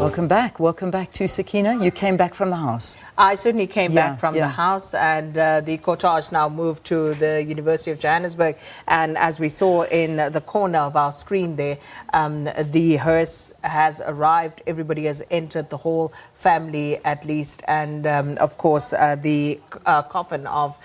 Welcome back to Sakina. You came back from the house. I certainly came back from the house, and the cortege now moved to the University of Johannesburg. And as we saw in the corner of our screen there, the hearse has arrived. Everybody has entered the hall, family at least, and of course the coffin of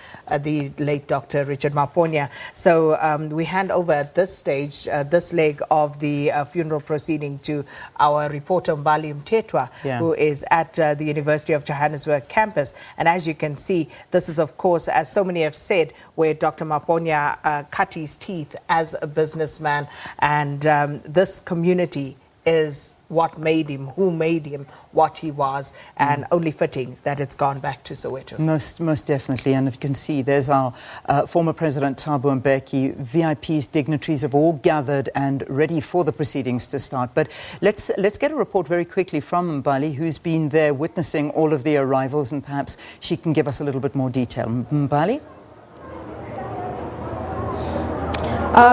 the late Dr. Richard Maponya. So we hand over at this stage, this leg of the funeral proceeding to our reporter Mbali Mtetwa, who is at the University of Johannesburg campus. And as you can see, this is of course, as so many have said, where Dr. Maponya cut his teeth as a businessman, and this community is what made him, who made him what he was, and only fitting that it's gone back to Soweto. Most definitely, and you can see there's our former President Thabo Mbeki. VIPs, dignitaries have all gathered and ready for the proceedings to start. But let's get a report very quickly from Mbali, who's been there witnessing all of the arrivals, and perhaps she can give us a little bit more detail. Mbali?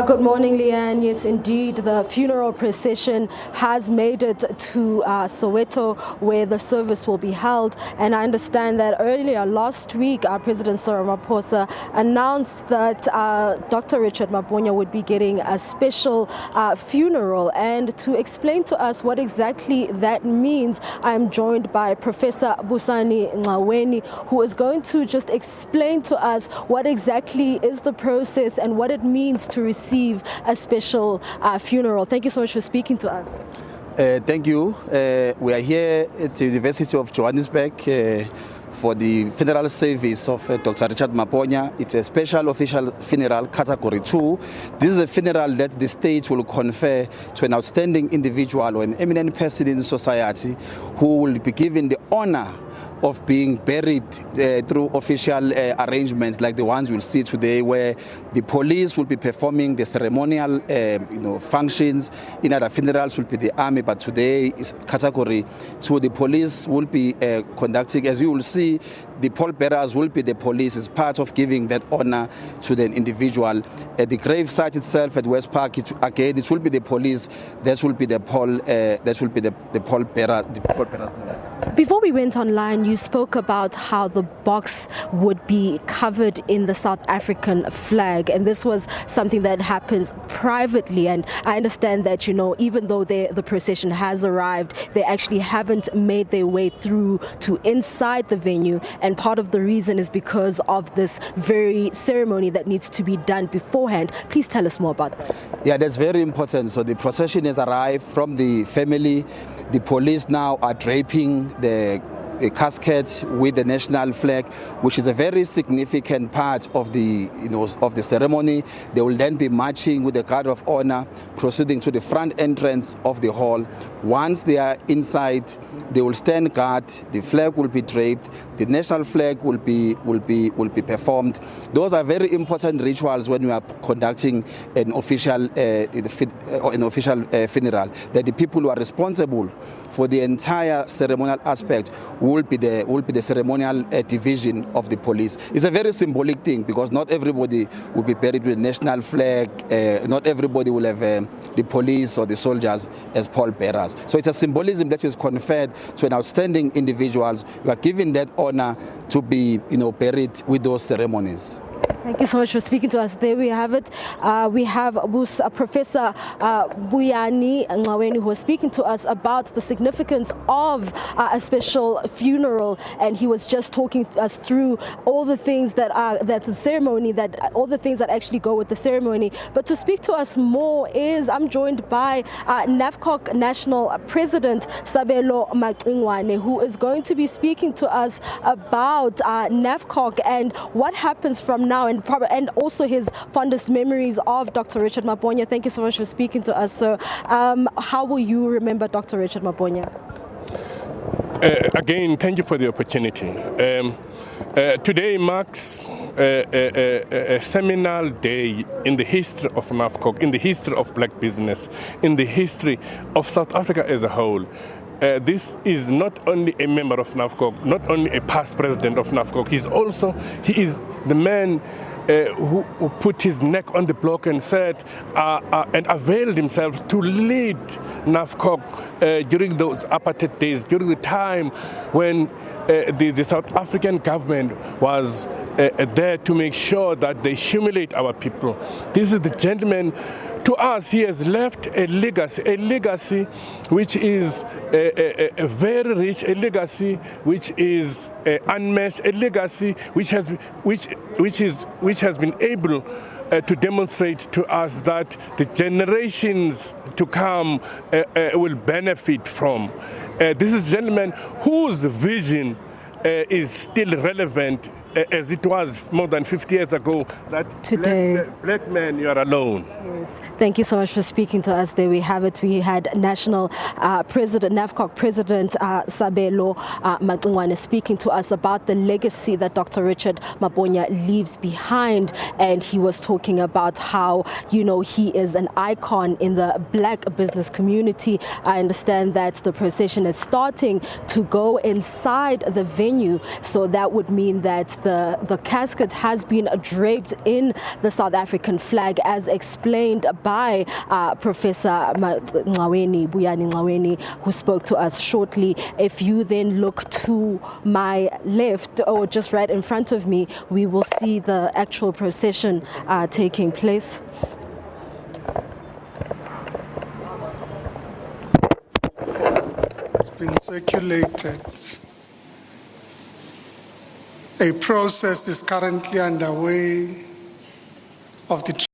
Good morning, Leanne. Yes, indeed, the funeral procession has made it to Soweto, where the service will be held. And I understand that earlier last week, President Cyril Ramaphosa announced that Dr. Richard Maponya would be getting a special funeral. And to explain to us what exactly that means, I'm joined by Professor Busani Ngcaweni, who is going to just explain to us what exactly is the process and what it means to receive a special funeral. Thank you so much for speaking to us. Thank you. We are here at the University of Johannesburg for the funeral service of Dr. Richard Maponya. It's a special official funeral, Category 2. This is a funeral that the state will confer to an outstanding individual or an eminent person in society who will be given the honor of being buried through official arrangements like the ones we'll see today, where the police will be performing the ceremonial functions. In other funerals will be the army, but today is Category 2. The police will be conducting, as you will see, the pallbearers will be the police as part of giving that honor to the individual. At the grave site itself at West Park, it will be the police. That will be the pallbearers. Before we went online, you spoke about how the box would be covered in the South African flag, and this was something that happens privately. And I understand that, even though the procession has arrived, they actually haven't made their way through to inside the venue, and part of the reason is because of this very ceremony that needs to be done beforehand. Please tell us more about that. Yeah, that's very important. So the procession has arrived from the family. The police now are draping the casket with the national flag, which is a very significant part of the of the ceremony. They will then be marching with the guard of honor, proceeding to the front entrance of the hall. Once they are inside, they will stand guard. The flag will be draped. The national flag will be performed. Those are very important rituals when we are conducting an official funeral. That the people who are responsible for the entire ceremonial aspect will be the ceremonial division of the police. It's a very symbolic thing, because not everybody will be buried with a national flag. Not everybody will have the police or the soldiers as pallbearers. So it's a symbolism that is conferred to an outstanding individuals who are given that honor to be buried with those ceremonies. Thank you so much for speaking to us. There we have it. We have Professor Busani Ngcaweni, who was speaking to us about the significance of a special funeral, and he was just talking us through all the things that all the things that actually go with the ceremony. But to speak to us more I'm joined by NAFCOC National President Sabelo Macingwane, who is going to be speaking to us about NAFCOC and what happens from now, and also his fondest memories of Dr. Richard Maponya. Thank you so much for speaking to us, sir. How will you remember Dr. Richard Maponya? Again, thank you for the opportunity. Today marks a seminal day in the history of NAFCOC, in the history of black business, in the history of South Africa as a whole. This is not only a member of NAFCOC, not only a past president of NAFCOC, he is the man who put his neck on the block and said and availed himself to lead NAFCOC during those apartheid days, during the time when the South African government was there to make sure that they humiliate our people. This is the gentleman. To us, he has left a legacy which is very rich, a legacy which is unmatched, a legacy which has been able to demonstrate to us that the generations to come will benefit from. This is a gentleman whose vision is still relevant as it was more than 50 years ago, that today, black man, you are alone. Yes. Thank you so much for speaking to us. There we have it. We had National President, NAFCOC President Sabelo Matungwane speaking to us about the legacy that Dr. Richard Maponya leaves behind. And he was talking about how, he is an icon in the black business community. I understand that the procession is starting to go inside the venue. So that would mean that the casket has been draped in the South African flag, as explained by Professor Buyani, who spoke to us shortly. If you then look to my left, or just right in front of me, we will see the actual procession taking place. It's been circulated. A process is currently underway of the